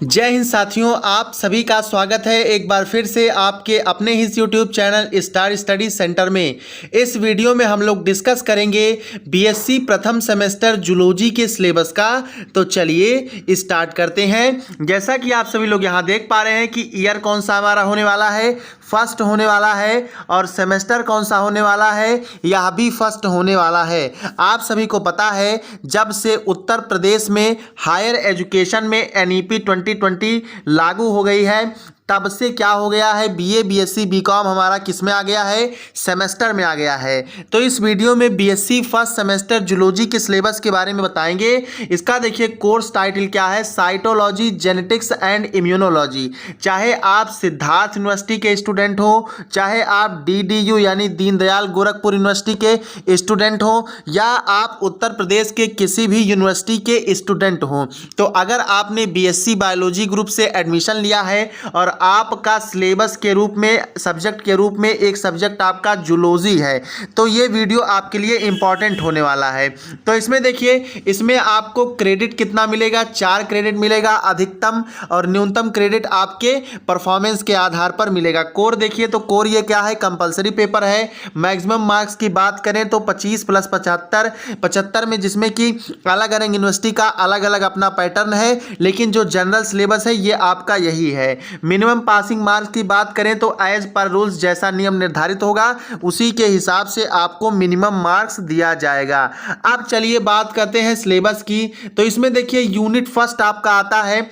जय हिंद साथियों, आप सभी का स्वागत है एक बार फिर से आपके अपने ही YouTube channel star study centre में। इस वीडियो में हम लोग डिस्कस करेंगे बीएससी प्रथम सेमेस्टर जूलॉजी के सिलेबस का। तो चलिए स्टार्ट करते हैं। जैसा कि आप सभी लोग यहाँ देख पा रहे हैं कि ईयर कौन सा हमारा होने वाला है, फर्स्ट होने वाला है, और सेमेस्टर कौन सा होने वाला है, यह भी फर्स्ट होने वाला है। आप सभी को पता है जब से उत्तर प्रदेश में हायर एजुकेशन में एनईपी 2020 लागू हो गई है, तब से क्या हो गया है, बीए बीएससी बीकॉम हमारा किस में आ गया है, सेमेस्टर में आ गया है। तो इस वीडियो में बीएससी फर्स्ट सेमेस्टर जूलॉजी के सिलेबस के बारे में बताएंगे। इसका देखिए कोर्स टाइटल क्या है, साइटोलॉजी, जेनेटिक्स एंड इम्यूनोलॉजी। चाहे आप सिद्धार्थ यूनिवर्सिटी के स्टूडेंट हो, चाहे आप डीडीयू यानी दीनदयाल गोरखपुर यूनिवर्सिटी के स्टूडेंट हो, या आप उत्तर प्रदेश के किसी भी यूनिवर्सिटी के स्टूडेंट हो, तो अगर आपने बीएससी बायोलॉजी ग्रुप से एडमिशन लिया है और आपका सिलेबस के रूप में, सब्जेक्ट के रूप में एक सब्जेक्ट आपका जूलॉजी है, तो ये वीडियो आपके लिए इंपॉर्टेंट होने वाला है। तो इसमें देखिए, इसमें आपको क्रेडिट कितना मिलेगा, 4 क्रेडिट मिलेगा अधिकतम, और न्यूनतम क्रेडिट आपके परफॉर्मेंस के आधार पर मिलेगा। कोर देखिए, तो कोर ये क्या है, कंपलसरी पेपर है। मैक्सिमम मार्क्स की बात करें तो 25 + 75 75 में, जिसमें कि अलग अलग यूनिवर्सिटी का अलग अलग अपना पैटर्न है, लेकिन जो जनरल सिलेबस है ये आपका यही है। मिनिमम पासिंग मार्क्स की बात करें तो एज पर रूल्स जैसा नियम निर्धारित होगा उसी के हिसाब से आपको मिनिमम मार्क्स दिया जाएगा। अब चलिए बात करते हैं सिलेबस की। तो इसमें देखिए यूनिट फर्स्ट आपका आता है,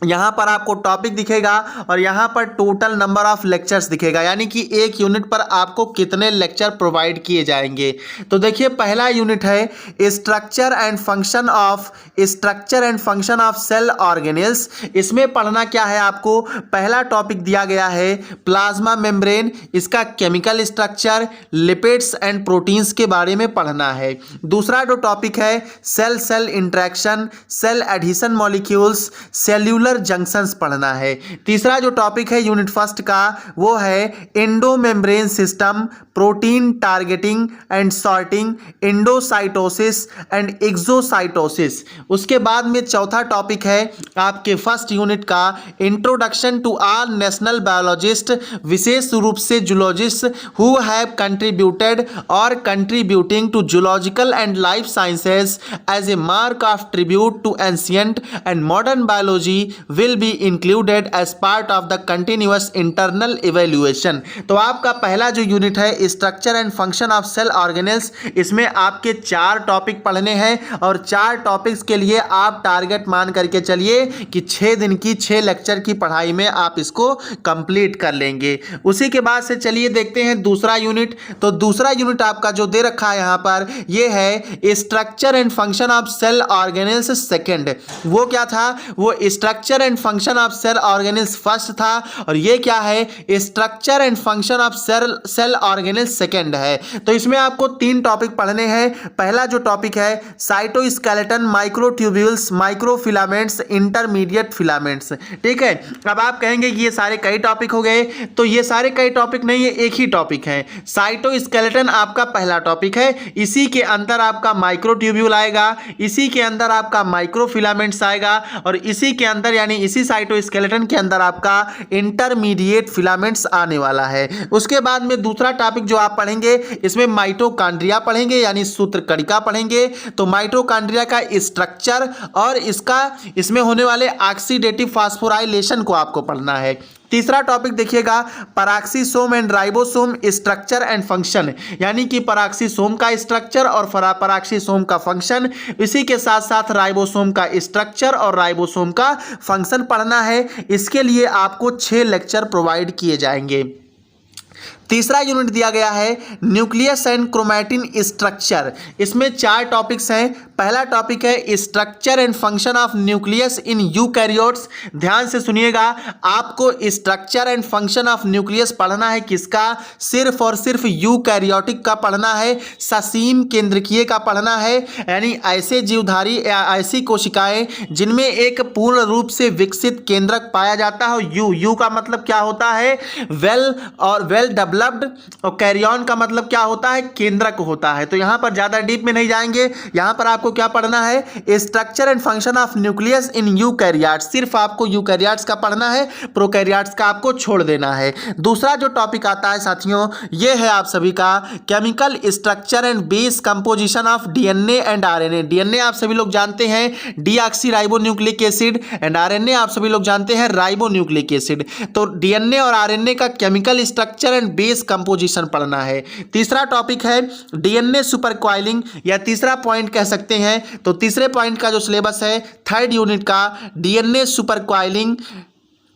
यहाँ पर आपको टॉपिक दिखेगा और यहाँ पर टोटल नंबर ऑफ लेक्चर्स दिखेगा, यानी कि एक यूनिट पर आपको कितने लेक्चर प्रोवाइड किए जाएंगे। तो देखिए पहला यूनिट है structure and function of cell organelles. इसमें पढ़ना क्या है, आपको पहला टॉपिक दिया गया है प्लाज्मा मेम्ब्रेन, इसका chemical structure, lipids and proteins के बारे में पढ़ना है। दूसरा जो टॉपिक है cell cell interaction, cell adhesion molecules, cellular junctions पढ़ना है। तीसरा जो टॉपिक है यूनिट फर्स्ट का वो है endomembrane system, protein targeting and sorting, endocytosis and exocytosis. उसके बाद में चौथा टॉपिक है आपके फर्स्ट यूनिट का introduction to all national biologist, विशेष रूप से जूलॉजिस्ट हु हैव कंट्रीब्यूटेड और contributing to zoological and life sciences as a mark of tribute to ancient and modern biology will be included as part of the continuous internal evaluation। तो आपका पहला जो unit है structure and function of cell organelles, इसमें आपके 4 topic पढ़ने हैं और 4 टॉपिक्स के लिए आप टारगेट मान करके चलिए कि 6 दिन की 6 लेक्चर की पढ़ाई में आप इसको कंप्लीट कर लेंगे। उसी के बाद से चलिए देखते हैं दूसरा यूनिट। तो दूसरा यूनिट आपका जो दे रखा है यहाँ पर, ये है structure and function of cell organelles second. वो क्या था, वो structure and function of cell organelles first था, और ये क्या है, structure and function of cell organelles second है। तो इसमें आपको 3 टॉपिक पढ़ने हैं। पहला जो टॉपिक है cytoskeleton, microtubules, microfilaments, intermediate filaments. ठीक है, अब आप कहेंगे कि ये सारे कई टॉपिक हो गए, तो ये सारे कई टॉपिक नहीं है, एक ही टॉपिक है। साइटोस्केलेटन आपका पहला टॉपिक है, इसी के अंदर आपका माइक्रोट्यूब्यूल आएगा, इसी के अंदर आपका माइक्रोफिलामेंट्स आएगा, और इसी के अंदर यानी इसी साइटोस्केलेटन के अंदर आपका इंटरमीडिएट फिलामेंट्स आने वाला है। उसके बाद में दूसरा टॉपिक जो आप पढ़ेंगे, इसमें माइटोकॉन्ड्रिया पढ़ेंगे, यानी सूत्रकणिका पढ़ेंगे। तो माइटोकॉन्ड्रिया का स्ट्रक्चर और इसमें होने वाले ऑक्सीडेटिव फास्फोराइलेशन को आपको पढ़ना है। तीसरा टॉपिक देखिएगा peroxisome and ribosome, structure and function, यानी कि पैराक्सीसोम का स्ट्रक्चर और पैराक्सीसोम का फंक्शन, इसी के साथ साथ राइबोसोम का स्ट्रक्चर और राइबोसोम का फंक्शन पढ़ना है। इसके लिए आपको 6 लेक्चर प्रोवाइड किए जाएंगे। तीसरा यूनिट दिया गया है न्यूक्लियस एंड क्रोमैटिन स्ट्रक्चर। इसमें 4 टॉपिक्स हैं। पहला टॉपिक है structure and function of nucleus in eukaryotes. ध्यान से सुनिएगा, आपको structure and function of nucleus पढ़ना है, किसका, सिर्फ और सिर्फ यूकैरियोटिक का पढ़ना है, ससीम केंद्रकीय का पढ़ना है, यानी ऐसे जीवधारी या ऐसी कोशिकाएं जिनमें एक पूर्ण रूप से विकसित केंद्रक पाया जाता है। यू का मतलब क्या होता है, वेल डेवलप्ड डेवलप्ड, और कैरियन का मतलब क्या होता है, केंद्रक होता है। तो यहाँ पर ज़्यादा डीप में नहीं जाएंगे, यहाँ पर आपको क्या पढ़ना है, structure and function of nucleus in eukaryotes. सिर्फ आपको यूकैरियोट्स का पढ़ना है, प्रोकैरियोट्स का आपको छोड़ देना है। दूसरा जो टॉपिक आता है साथियों, ये है आप सभी का chemical structure and base composition of DNA and RNA. DNA आप सभी लोग जानते हैं डीऑक्सीराइबोन्यूक्लिक एसिड, एंड आरएनए आप सभी लोग जानते हैं राइबोन्यूक्लिक एसिड। तो डीएनए और आरएनए का chemical structure and base composition पढ़ना है। तीसरा टॉपिक है डीएनए सुपर कॉइलिंग, या तीसरा पॉइंट कह सकते हैं। तो तीसरे पॉइंट का जो सिलेबस है थर्ड यूनिट का, DNA super coiling,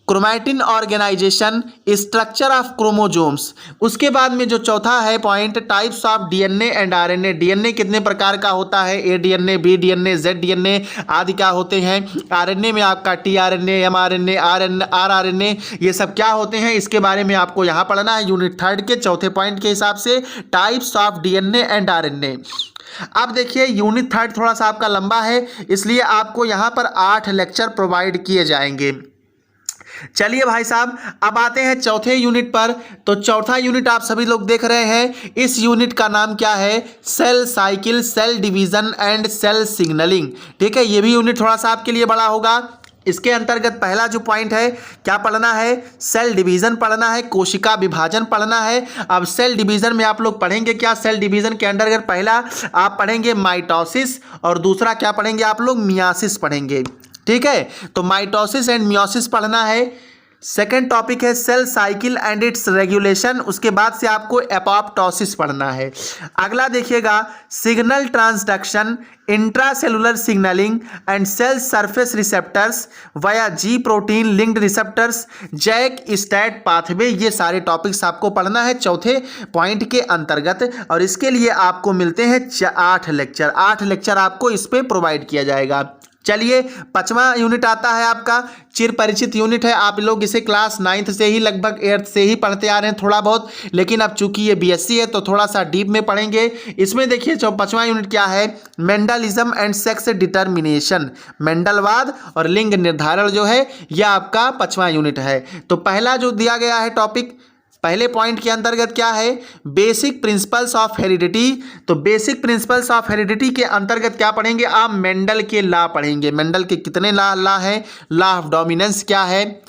chromatin organisation, structure of chromosomes. उसके बाद में जो चौथा है point, types of DNA and RNA. DNA कितने प्रकार का होता है, A DNA, B DNA, Z DNA आदि क्या होते हैं। आरएनए में आपका टीआरएनए, एमआरएनए, आरआरएनए, ये सब क्या होते हैं, इसके बारे में आपको यहाँ पढ़ना है यूनिट थर्ड के चौथे पॉइंट के हिसाब से, types of DNA and RNA. अब देखिए यूनिट थर्ड थोड़ा सा आपका लंबा है, इसलिए आपको यहाँ पर 8 लेक्चर प्रोवाइड किए जाएंगे। चलिए भाई साहब, अब आते हैं चौथे यूनिट पर। तो चौथा यूनिट आप सभी लोग देख रहे हैं, इस यूनिट का नाम क्या है, cell cycle, cell division and cell signalling. ठीक है, ये भी यूनिट थोड़ा सा आपके लिए बड़ा होगा। इसके अंतर्गत पहला जो पॉइंट है क्या पढ़ना है, सेल डिवीजन पढ़ना है, कोशिका विभाजन पढ़ना है। अब सेल डिवीजन में आप लोग पढ़ेंगे क्या, सेल डिवीजन के अंतर्गत पहला आप पढ़ेंगे माइटोसिस, और दूसरा क्या पढ़ेंगे आप लोग, मियासिस पढ़ेंगे। ठीक है, तो माइटोसिस एंड मियोसिस पढ़ना है। सेकेंड टॉपिक है cell cycle and its regulation, उसके बाद से आपको एपोप्टोसिस पढ़ना है। अगला देखिएगा, signal transduction, intracellular signalling and cell surface receptors via G protein linked receptors, JAK STAT pathway, ये सारे टॉपिक्स आपको पढ़ना है चौथे पॉइंट के अंतर्गत। और इसके लिए आपको मिलते हैं 8 लेक्चर। 8 लेक्चर आपको इस पे प्रोवाइड किया जाएगा। चलिए पांचवा यूनिट आता है आपका, चिर परिचित यूनिट है। आप लोग इसे क्लास 9th से ही, लगभग 8th से ही पढ़ते आ रहे हैं थोड़ा बहुत, लेकिन अब चूंकि ये बीएससी है तो थोड़ा सा डीप में पढ़ेंगे। इसमें देखिए जो पांचवा यूनिट क्या है, मेंडलिज्म एंड सेक्स डिटर्मिनेशन। मेंडलवाद और लिंग निर्धारण जो है यह आपका पांचवा यूनिट है। तो पहला जो दिया गया है टॉपिक, पहले पॉइंट के अंतर्गत क्या है, बेसिक प्रिंसिपल्स ऑफ हेरिडिटी। तो बेसिक प्रिंसिपल्स ऑफ हेरिडिटी के अंतर्गत क्या पढ़ेंगे आप, मेंडल के लॉ पढ़ेंगे। मेंडल के कितने लॉ है, लॉ ऑफ डोमिनेंस क्या है,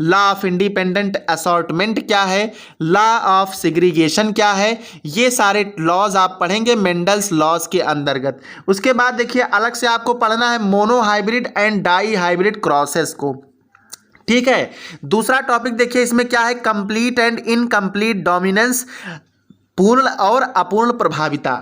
लॉ ऑफ इंडिपेंडेंट असॉर्टमेंट क्या है, लॉ ऑफ सेग्रीगेशन क्या है, ये सारे लॉज आप पढ़ेंगे मेंडल्स लॉज के अंतर्गत। उसके बाद देखिए अलग से आपको पढ़ना है monohybrid and dihybrid crosses को। ठीक है, दूसरा टॉपिक देखिए इसमें क्या है, कंप्लीट एंड इनकम्प्लीट डोमिनेंस, पूर्ण और अपूर्ण प्रभाविता।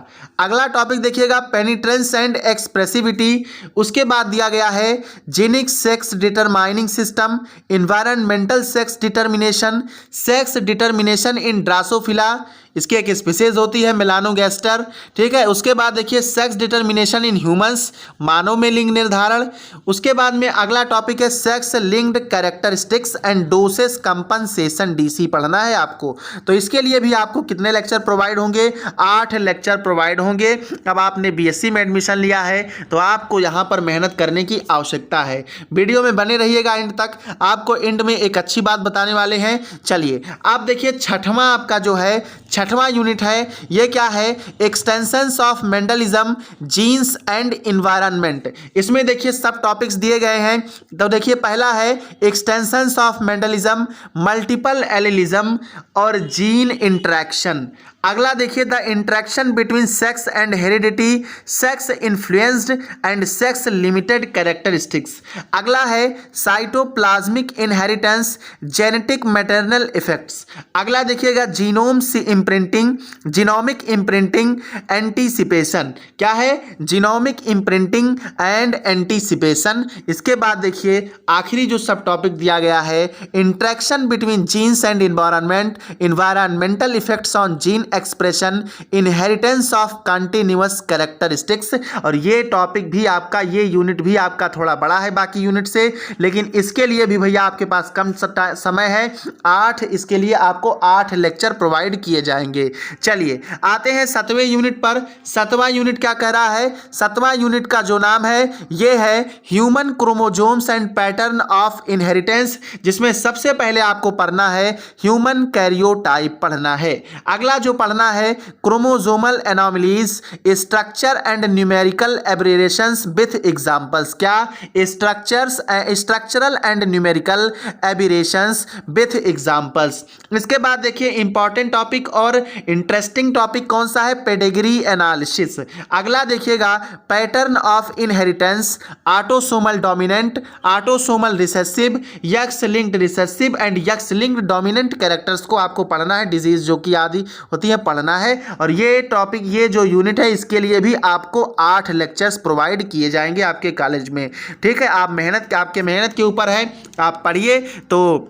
अगला टॉपिक देखिएगा पेनिट्रेंस एंड एक्सप्रेसिविटी। उसके बाद दिया गया है genic sex determining system, environmental sex determination, sex determination in Drosophila, इसकी एक स्पीसीज होती है मेलानोगैस्टर। ठीक है, उसके बाद देखिए सेक्स डिटर्मिनेशन इन ह्यूमंस, मानव में लिंग निर्धारण। उसके बाद में अगला टॉपिक है sex linked characteristics and doses compensation, DC पढ़ना है आपको। तो इसके लिए भी आपको कितने लेक्चर प्रोवाइड होंगे, 8 लेक्चर प्रोवाइड होंगे। अब आपने बीएससी में एडमिशन लिया है तो आपको यहाँ पर मेहनत करने की आवश्यकता है। वीडियो में बने रहिएगा एंड तक, आपको एंड में एक अच्छी बात बताने वाले हैं। चलिए आप देखिए छठवां आपका जो है, छठवां यूनिट है, ये क्या है, extensions of Mendelism, genes and environment. इसमें देखिए सब टॉपिक्स दिए गए हैं। तो देखिए पहला है extensions of Mendelism, multiple allelism और जीन इंटरेक्शन। अगला देखिए the interaction between sex and heredity, sex influenced and sex limited characteristics. अगला है cytoplasmic inheritance, genetic maternal effects. अगला देखिएगा genome imprinting, genomic imprinting, anticipation. क्या है, जीनोमिक इम्प्रिंटिंग एंड एंटीसिपेशन। इसके बाद देखिए आखिरी जो सब टॉपिक दिया गया है, interaction between genes and environment, environmental effects on gene expression, inheritance of continuous characteristics. और ये टॉपिक भी आपका, ये यूनिट भी आपका थोड़ा बड़ा है बाकी यूनिट से, लेकिन इसके लिए भी भैया आपके पास कम समय है, 8, इसके लिए आपको 8 लेक्चर प्रोवाइड किए जाएंगे। चलिए आते हैं 7वें यूनिट पर। 7वां यूनिट क्या कह रहा है? 7वां यूनिट का जो नाम है ये है human chromosomes and pattern of inheritance, जिसमें सबसे पहले आपको पढ़ना है ह्यूमन कैरियोटाइप पढ़ना है। अगला जो पढ़ना है chromosomal anomalies, structure and numerical aberrations with examples. क्या? Structural and numerical aberrations with examples. इसके बाद देखिए इंपॉर्टेंट टॉपिक और इंटरेस्टिंग टॉपिक कौन सा है? Pedigree analysis. अगला देखिएगा pattern of inheritance, autosomal dominant, autosomal recessive, X linked recessive and X linked dominant characters को आपको पढ़ना है, डिजीज जो कि आदि होती है पढ़ना है। और ये टॉपिक, ये जो यूनिट है इसके लिए भी आपको 8 लेक्चर्स प्रोवाइड किए जाएंगे आपके कॉलेज में। ठीक है, आप मेहनत, आपके मेहनत के ऊपर है, आप पढ़िए। तो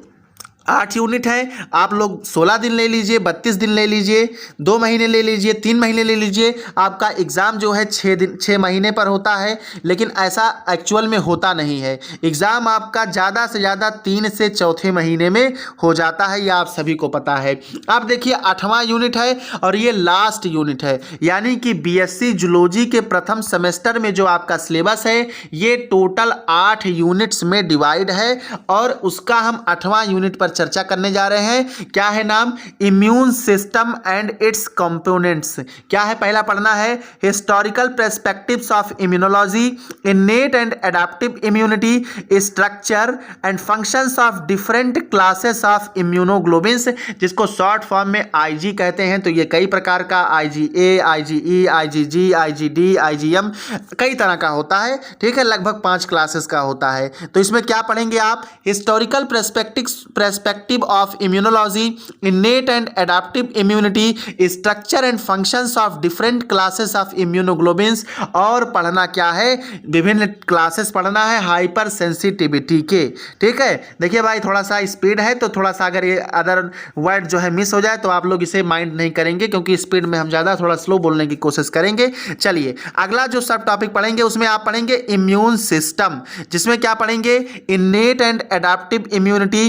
8 यूनिट है, आप लोग 16 दिन ले लीजिए, 32 दिन ले लीजिए, 2 महीने ले लीजिए, 3 महीने ले लीजिए। आपका एग्ज़ाम जो है 6 महीने पर होता है, लेकिन ऐसा एक्चुअल में होता नहीं है। एग्ज़ाम आपका ज़्यादा से ज़्यादा 3 से चौथे महीने में हो जाता है, यह आप सभी को पता है। आप देखिए 8वां यूनिट है और ये लास्ट यूनिट है, यानी कि बीएससी जूलॉजी के प्रथम सेमेस्टर में जो आपका सिलेबस है ये टोटल 8 यूनिट्स में डिवाइड है, और उसका हम 8वां यूनिट पर चर्चा करने जा रहे हैं। क्या है नाम? Immune system and it's components. क्या है? पहला पढ़ना है historical perspectives of immunology, इनेट and adaptive immunity, structure and functions of different classes of immunoglobins, जिसको शॉर्ट फॉर्म में आईजी कहते हैं। तो ये कई प्रकार का IgA, IgE, IgG, IgD, IgM कई तरह का होता है। ठीक है, लगभग 5 क्लासेस का होता है। तो इसमें क्या पढ़ेंगे आप? Historical perspective of immunology, इनेट and adaptive immunity, structure and functions of different classes of immunoglobins. और पढ़ना क्या है? विभिन्न क्लासेस पढ़ना है हाइपर सेंसिटिविटी के। ठीक है, देखिए भाई थोड़ा सा स्पीड है, तो थोड़ा सा अगर ये अदर वर्ड जो है मिस हो जाए तो आप लोग इसे माइंड नहीं करेंगे, क्योंकि स्पीड में हम ज़्यादा थोड़ा स्लो बोलने की कोशिश करेंगे। चलिए अगला जो सब टॉपिक पढ़ेंगे उसमें आप पढ़ेंगे इम्यून सिस्टम, जिसमें क्या पढ़ेंगे? Innate and adaptive immunity,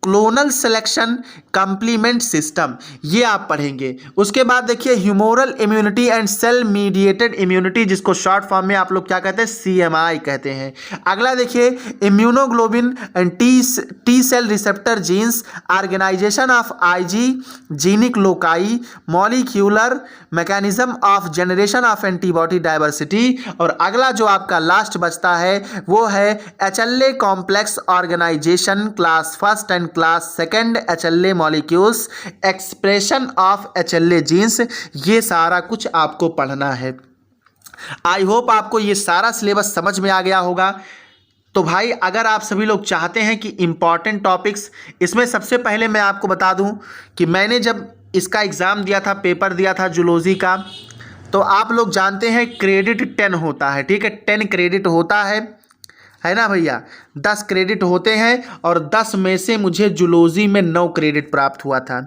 clonal selection, complement system, ये आप पढ़ेंगे। उसके बाद देखिए humoral immunity and cell mediated immunity, जिसको शॉर्ट फॉर्म में आप लोग क्या कहते हैं? CMI कहते हैं। अगला देखिए immunoglobin and T cell receptor genes, organization of IG, genic loci, molecular mechanism of generation of antibody diversity. और अगला जो आपका लास्ट बचता है वो है HLA complex organization, class first and class second HLA molecules, expression of HLA genes, ये सारा कुछ आपको पढ़ना है। आई होप आपको ये सारा सिलेबस समझ में आ गया होगा। तो भाई अगर आप सभी लोग चाहते हैं कि इम्पॉर्टेंट टॉपिक्स, इसमें सबसे पहले मैं आपको बता दूं कि मैंने जब इसका एग्ज़ाम दिया था, पेपर दिया था जूलॉजी का, तो आप लोग जानते हैं क्रेडिट 10 होता है। ठीक है, 10 क्रेडिट होता है ना भैया, 10 क्रेडिट होते हैं, और 10 में से मुझे जूलॉजी में 9 क्रेडिट प्राप्त हुआ था।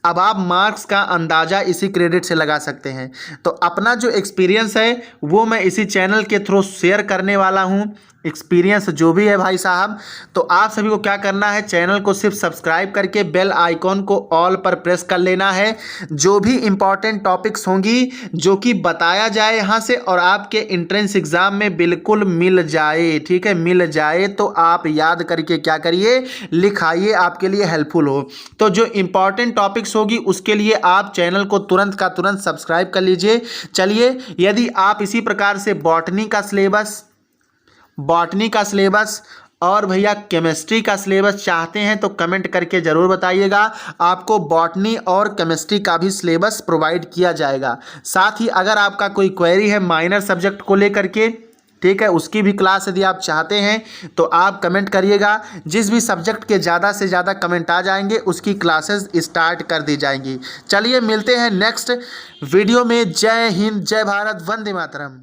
अब आप मार्क्स का अंदाज़ा इसी क्रेडिट से लगा सकते हैं। तो अपना जो एक्सपीरियंस है वो मैं इसी चैनल के थ्रू शेयर करने वाला हूँ, एक्सपीरियंस जो भी है भाई साहब। तो आप सभी को क्या करना है? चैनल को सिर्फ सब्सक्राइब करके बेल आइकॉन को ऑल पर प्रेस कर लेना है। जो भी इम्पॉर्टेंट टॉपिक्स होंगी जो कि बताया जाए यहाँ से, और आपके एंट्रेंस एग्ज़ाम में बिल्कुल मिल जाए, ठीक है, मिल जाए, तो आप याद करके क्या करिए? लिखाइए, आपके लिए हेल्पफुल हो। तो जो इम्पॉर्टेंट टॉपिक्स होगी उसके लिए आप चैनल को तुरंत का तुरंत सब्सक्राइब कर लीजिए। चलिए, यदि आप इसी प्रकार से बॉटनी का सिलेबस और भैया केमिस्ट्री का सिलेबस चाहते हैं तो कमेंट करके ज़रूर बताइएगा। आपको बॉटनी और केमिस्ट्री का भी सिलेबस प्रोवाइड किया जाएगा। साथ ही अगर आपका कोई क्वेरी है माइनर सब्जेक्ट को लेकर के, ठीक है, उसकी भी क्लास यदि आप चाहते हैं तो आप कमेंट करिएगा। जिस भी सब्जेक्ट के ज़्यादा से ज़्यादा कमेंट आ जाएंगे उसकी क्लासेस स्टार्ट कर दी जाएंगी। चलिए मिलते हैं नेक्स्ट वीडियो में। जय हिंद, जय भारत, वंदे मातरम।